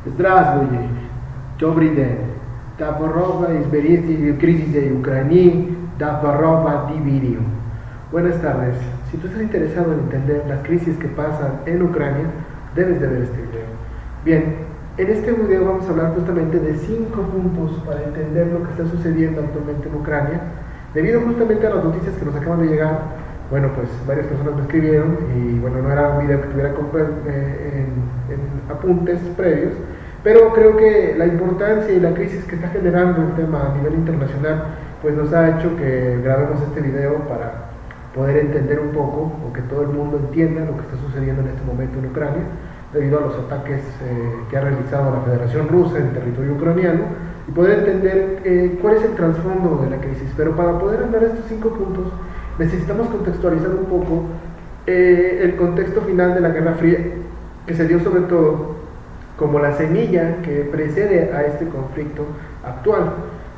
Здравствуйте, добрый день. Доброго изберите crisis de Ucrania, доброго dividio. Buenas tardes. Si tú estás interesado en entender las crisis que pasan en Ucrania, debes de ver este video. Bien, en este video vamos a hablar justamente de 5 puntos para entender lo que está sucediendo actualmente en Ucrania, debido justamente a las noticias que nos acaban de llegar. Bueno, pues varias personas me escribieron y bueno, no era un video que tuviera en apuntes previos, pero creo que la importancia y la crisis que está generando el tema a nivel internacional pues nos ha hecho que grabemos este video para poder entender un poco o que todo el mundo entienda lo que está sucediendo en este momento en Ucrania debido a los ataques que ha realizado la Federación Rusa en territorio ucraniano y poder entender cuál es el trasfondo de la crisis. Pero para poder hablar de estos 5 puntos necesitamos contextualizar un poco el contexto final de la Guerra Fría, que se dio sobre todo como la semilla que precede a este conflicto actual.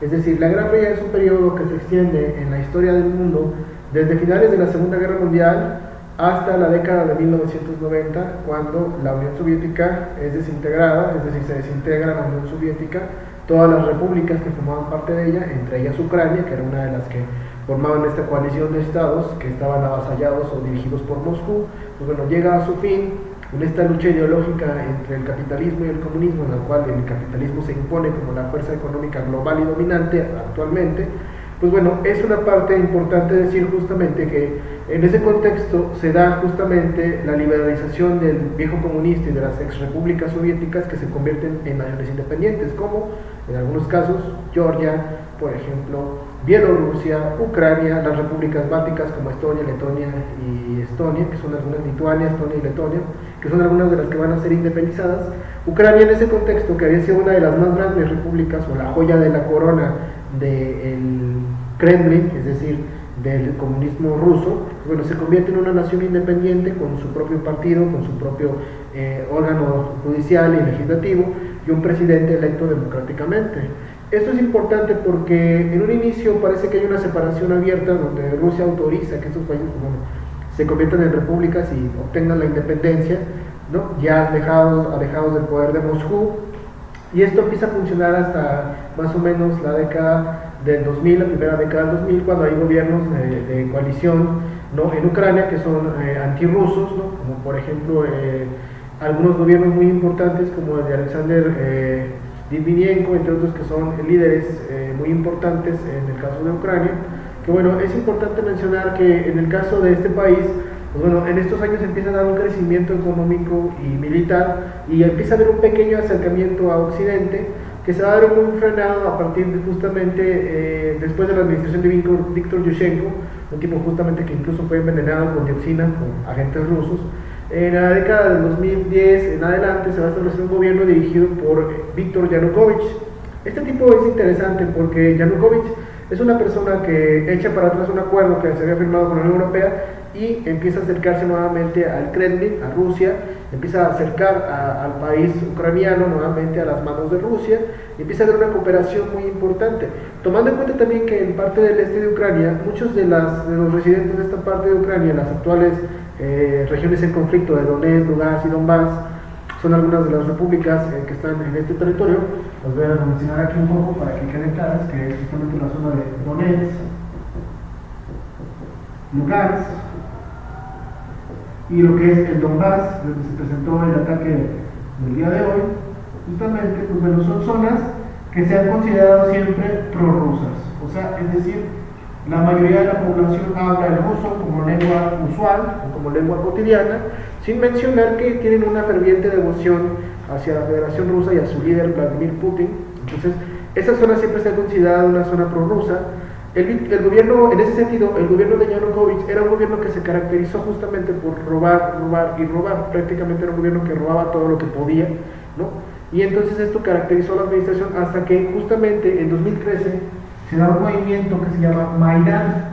Es decir, la Guerra Fría es un periodo que se extiende en la historia del mundo desde finales de la Segunda Guerra Mundial hasta la década de 1990, cuando la Unión Soviética es desintegrada, es decir, se desintegra la Unión Soviética, todas las repúblicas que formaban parte de ella, entre ellas Ucrania, que era una de las que formaban esta coalición de estados que estaban avasallados o dirigidos por Moscú. Pues bueno, llega a su fin en esta lucha ideológica entre el capitalismo y el comunismo, en la cual el capitalismo se impone como la fuerza económica global y dominante actualmente. Pues bueno, es una parte importante decir justamente que en ese contexto se da justamente la liberalización del viejo comunista y de las ex repúblicas soviéticas que se convierten en naciones independientes, como en algunos casos Georgia, por ejemplo, Bielorrusia, Ucrania, las repúblicas bálticas como Estonia, Letonia y Estonia, que son algunas, Lituania, Estonia y Letonia, que son algunas de las que van a ser independizadas. Ucrania, en ese contexto, que había sido una de las más grandes repúblicas o la joya de la corona del Kremlin, es decir, del comunismo ruso, bueno, se convierte en una nación independiente con su propio partido, con su propio órgano judicial y legislativo y un presidente electo democráticamente. Esto es importante porque en un inicio parece que hay una separación abierta donde Rusia autoriza que estos países se conviertan en repúblicas y obtengan la independencia, ¿no? Ya alejados del poder de Moscú, y esto empieza a funcionar hasta más o menos la década del 2000, la primera década del 2000, cuando hay gobiernos de coalición, ¿no? En Ucrania que son antirrusos, ¿no? Como por ejemplo algunos gobiernos muy importantes como el de Alexander Litvinenko, entre otros que son líderes muy importantes en el caso de Ucrania. Que bueno, es importante mencionar que en el caso de este país, pues bueno, en estos años empieza a dar un crecimiento económico y militar y empieza a haber un pequeño acercamiento a Occidente que se va a dar muy frenado a partir de justamente después de la administración de Viktor Yushchenko, un tipo justamente que incluso fue envenenado con dioxina por agentes rusos. En la década del 2010 en adelante se va a establecer un gobierno dirigido por Viktor Yanukovych. Este tipo es interesante porque Yanukovych es una persona que echa para atrás un acuerdo que se había firmado con la Unión Europea y empieza a acercarse nuevamente al Kremlin, a Rusia, empieza a acercar al país ucraniano nuevamente a las manos de Rusia y empieza a haber una cooperación muy importante. Tomando en cuenta también que en parte del este de Ucrania, muchos de los residentes de esta parte de Ucrania, las actuales regiones en conflicto de Donetsk, Lugansk y Donbass, son algunas de las repúblicas que están en este territorio. Los voy a mencionar aquí un poco para que queden claras, que es justamente la zona de Donetsk, Lugansk y lo que es el Donbass, donde se presentó el ataque del día de hoy. Justamente, pues bueno, son zonas que se han considerado siempre prorrusas, o sea, es decir, la mayoría de la población habla el ruso como lengua usual o como lengua cotidiana, sin mencionar que tienen una ferviente devoción hacia la Federación Rusa y a su líder Vladimir Putin. Entonces, esa zona siempre se ha considerado una zona prorrusa. El gobierno, en ese sentido, el gobierno de Yanukovych era un gobierno que se caracterizó justamente por robar y robar. Prácticamente era un gobierno que robaba todo lo que podía, ¿no? Y entonces esto caracterizó a la administración hasta que justamente en 2013 se da un movimiento que se llama Maidán,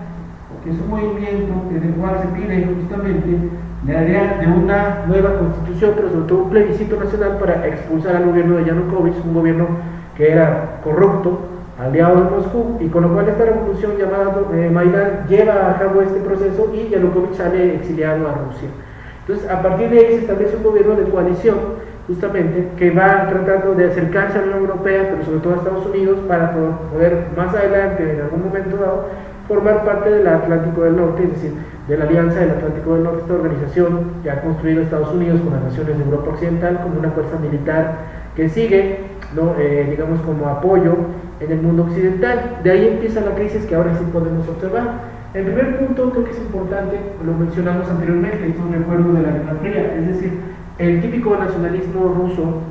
que es un movimiento en el cual se pide justamente la idea de una nueva constitución, pero sobre todo un plebiscito nacional para expulsar al gobierno de Yanukovych, un gobierno que era corrupto, aliado de Moscú, y con lo cual esta revolución llamada Maidán lleva a cabo este proceso y Yanukovych sale exiliado a Rusia. Entonces, a partir de ahí se establece un gobierno de coalición justamente, que va tratando de acercarse a la Unión Europea, pero sobre todo a Estados Unidos, para poder más adelante, en algún momento dado, formar parte del Atlántico del Norte, es decir, de la Alianza del Atlántico del Norte, esta organización que ha construido Estados Unidos con las naciones de Europa Occidental como una fuerza militar que sigue, ¿no? Digamos, como apoyo en el mundo occidental. De ahí empieza la crisis que ahora sí podemos observar. El primer punto creo que es importante, lo mencionamos anteriormente, es un recuerdo de la Guerra Fría, es decir, el típico nacionalismo ruso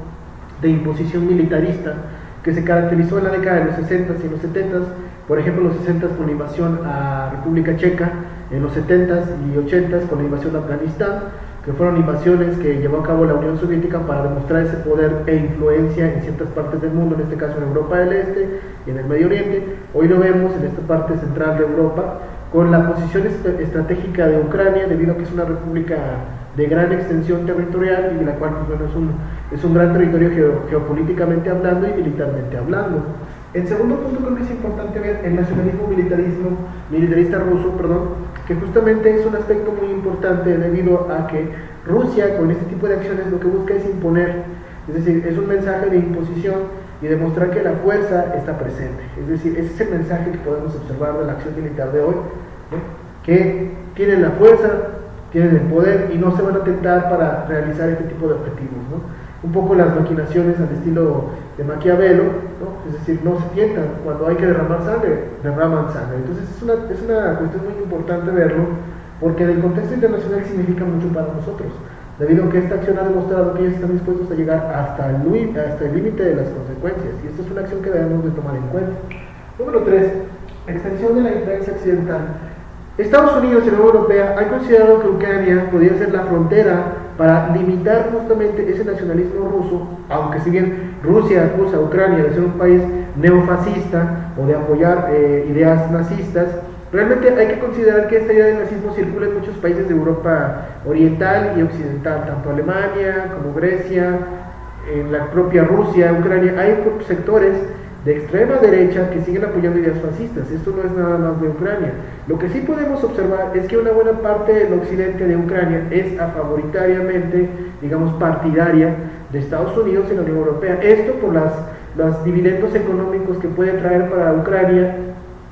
de imposición militarista que se caracterizó en la década de los 60 y los 70, por ejemplo, los 60 con la invasión a República Checa, en los 70 y 80 con la invasión a Afganistán, que fueron invasiones que llevó a cabo la Unión Soviética para demostrar ese poder e influencia en ciertas partes del mundo, en este caso en Europa del Este y en el Medio Oriente. Hoy lo vemos en esta parte central de Europa, con la posición estratégica de Ucrania, debido a que es una república de gran extensión territorial y de la cual, pues, bueno, es un gran territorio geopolíticamente hablando y militarmente hablando. En segundo punto, creo que es importante ver el nacionalismo militarista ruso, que justamente es un aspecto muy importante debido a que Rusia, con este tipo de acciones, lo que busca es imponer, es decir, es un mensaje de imposición y demostrar que la fuerza está presente. Es decir, ese es el mensaje que podemos observar de la acción militar de hoy, ¿no? Que tienen la fuerza, tienen el poder y no se van a tentar para realizar este tipo de objetivos, ¿no? Un poco las maquinaciones al estilo de Maquiavelo, ¿no? Es decir, no se tientan, cuando hay que derramar sangre, derraman sangre. Entonces es una cuestión muy importante verlo, porque en el contexto internacional significa mucho para nosotros, debido a que esta acción ha demostrado que ellos están dispuestos a llegar hasta el límite de las consecuencias, y esta es una acción que debemos de tomar en cuenta. Número 3, extensión de la influencia occidental. Estados Unidos y la Unión Europea han considerado que Ucrania podría ser la frontera para limitar justamente ese nacionalismo ruso, aunque si bien Rusia acusa a Ucrania de ser un país neofascista o de apoyar ideas nazistas, realmente hay que considerar que esta idea del nazismo circula en muchos países de Europa oriental y occidental, tanto Alemania como Grecia, en la propia Rusia, Ucrania. Hay sectores de extrema derecha que siguen apoyando ideas fascistas. Esto no es nada más de Ucrania. Lo que sí podemos observar es que una buena parte del occidente de Ucrania es favoritariamente, digamos, partidaria de Estados Unidos y la Unión Europea. Esto por los dividendos económicos que puede traer para Ucrania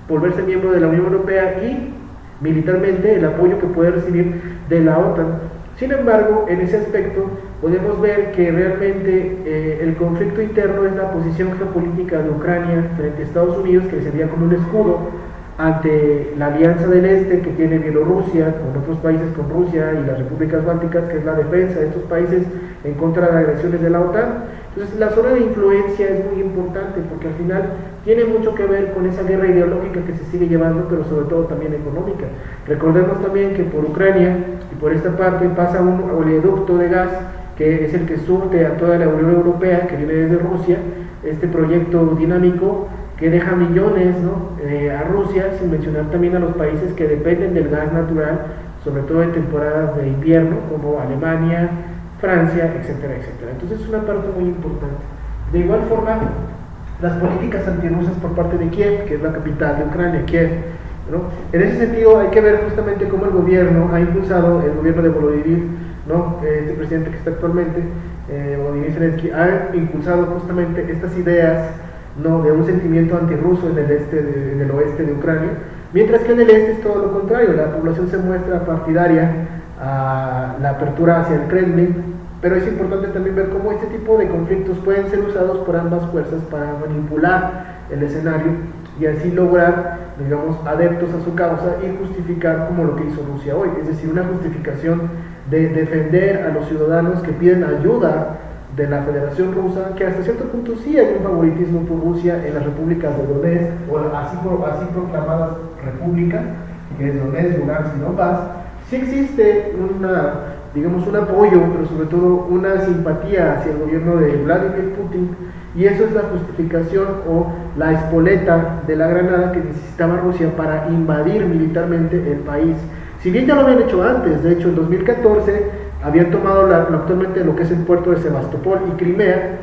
volverse miembro de la Unión Europea y militarmente el apoyo que puede recibir de la OTAN. Sin embargo, en ese aspecto podemos ver que realmente el conflicto interno es la posición geopolítica de Ucrania frente a Estados Unidos, que sería como un escudo ante la alianza del Este que tiene Bielorrusia con otros países, con Rusia y las repúblicas bálticas, que es la defensa de estos países en contra de agresiones de la OTAN. Entonces la zona de influencia es muy importante porque al final tiene mucho que ver con esa guerra ideológica que se sigue llevando, pero sobre todo también económica. Recordemos también que por Ucrania y por esta parte pasa un oleoducto de gas que es el que surte a toda la Unión Europea, que viene desde Rusia, este proyecto dinámico que deja millones, ¿no? A Rusia, sin mencionar también a los países que dependen del gas natural, sobre todo en temporadas de invierno, como Alemania, Francia, etcétera, etcétera. Entonces es una parte muy importante. De igual forma, las políticas antirrusas por parte de Kiev, que es la capital de Ucrania, Kiev, ¿no? En ese sentido hay que ver justamente cómo el gobierno ha impulsado, el gobierno de Volodymyr, ¿no? Este presidente que está actualmente, Volodymyr Zelensky, ha impulsado justamente estas ideas, ¿no? De un sentimiento antirruso en el oeste de Ucrania, mientras que en el este es todo lo contrario, la población se muestra partidaria a la apertura hacia el Kremlin, pero es importante también ver cómo este tipo de conflictos pueden ser usados por ambas fuerzas para manipular el escenario y así lograr, digamos, adeptos a su causa y justificar como lo que hizo Rusia hoy, es decir, una justificación de defender a los ciudadanos que piden ayuda de la Federación Rusa, que hasta cierto punto sí hay un favoritismo por Rusia en las repúblicas de Donetsk, o así proclamadas repúblicas, que es Donetsk, Lugansk y Donbass. Sí existe un apoyo, pero sobre todo una simpatía hacia el gobierno de Vladimir Putin, y eso es la justificación o la espoleta de la granada que necesitaba Rusia para invadir militarmente el país. Si bien ya lo habían hecho antes, de hecho en 2014 habían tomado actualmente lo que es el puerto de Sebastopol y Crimea,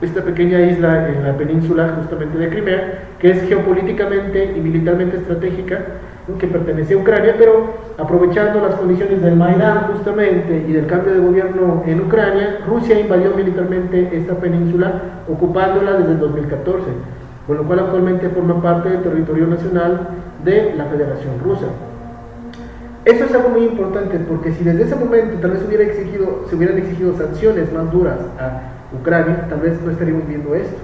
esta pequeña isla en la península justamente de Crimea, que es geopolíticamente y militarmente estratégica, ¿no?, que pertenecía a Ucrania, pero aprovechando las condiciones del Maidán justamente y del cambio de gobierno en Ucrania, Rusia invadió militarmente esta península, ocupándola desde el 2014, con lo cual actualmente forma parte del territorio nacional de la Federación Rusa. Eso es algo muy importante, porque si desde ese momento tal vez se hubieran exigido sanciones más duras a Ucrania, tal vez no estaríamos viendo esto.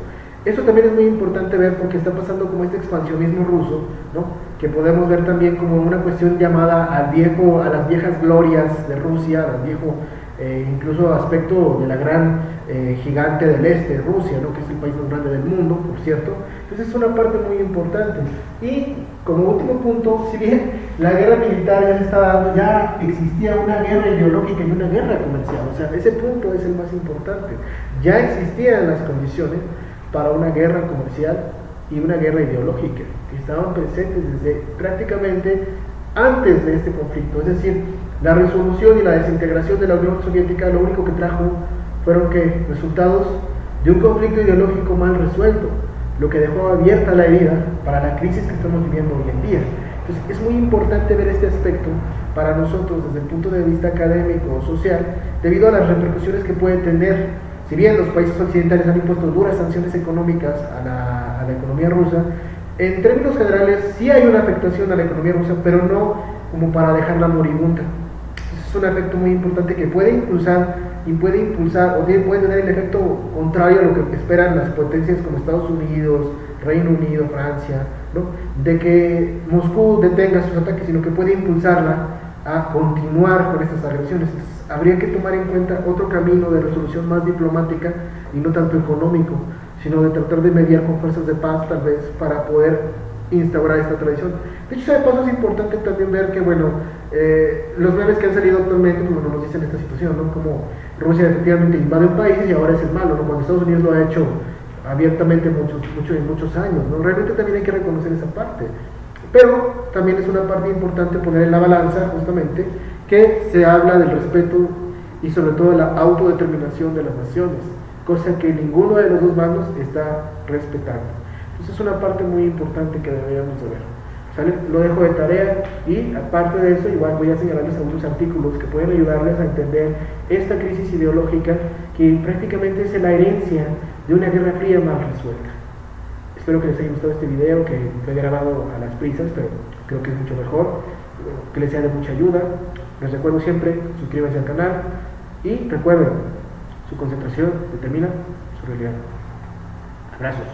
Eso también es muy importante ver, porque está pasando como este expansionismo ruso, ¿no?, que podemos ver también como una cuestión llamada a las viejas glorias de Rusia, al viejo incluso aspecto de la gran gigante del este, Rusia, ¿no?, que es el país más grande del mundo, por cierto. Entonces es una parte muy importante. Y como último punto, si bien la guerra militar ya se está dando, ya existía una guerra ideológica y una guerra comercial, o sea, ese punto es el más importante. Ya existían las condiciones para una guerra comercial y una guerra ideológica, que estaban presentes desde prácticamente antes de este conflicto. Es decir, la resolución y la desintegración de la Unión Soviética lo único que trajo fueron resultados de un conflicto ideológico mal resuelto, lo que dejó abierta la herida para la crisis que estamos viviendo hoy en día. Entonces es muy importante ver este aspecto para nosotros desde el punto de vista académico o social, debido a las repercusiones que puede tener. Si bien los países occidentales han impuesto duras sanciones económicas a la economía rusa, en términos generales sí hay una afectación a la economía rusa, pero no como para dejarla moribunda. Es un efecto muy importante que puede impulsar o bien puede tener el efecto contrario a lo que esperan las potencias como Estados Unidos, Reino Unido, Francia, ¿no?, de que Moscú detenga sus ataques, sino que puede impulsarla a continuar con estas agresiones. Entonces, habría que tomar en cuenta otro camino de resolución más diplomática y no tanto económico, sino de tratar de mediar con fuerzas de paz, tal vez, para poder instaurar esta tradición. De hecho, de paso es importante también ver que, los memes que han salido actualmente, pues, nos dicen esta situación, ¿no?, como Rusia efectivamente invade un país y ahora es el malo, ¿no?, cuando Estados Unidos lo ha hecho abiertamente en muchos años, ¿no? Realmente también hay que reconocer esa parte, pero también es una parte importante poner en la balanza justamente que se habla del respeto y sobre todo de la autodeterminación de las naciones, cosa que ninguno de los dos bandos está respetando. Entonces es una parte muy importante que deberíamos de ver. ¿Sale? Lo dejo de tarea, y aparte de eso igual voy a señalarles algunos artículos que pueden ayudarles a entender esta crisis ideológica que prácticamente es la herencia de una guerra fría mal resuelta. Espero que les haya gustado este video, que fue grabado a las prisas, pero creo que es mucho mejor, que les sea de mucha ayuda. Les recuerdo siempre, suscríbanse al canal y recuerden, su concentración determina su realidad. Abrazos.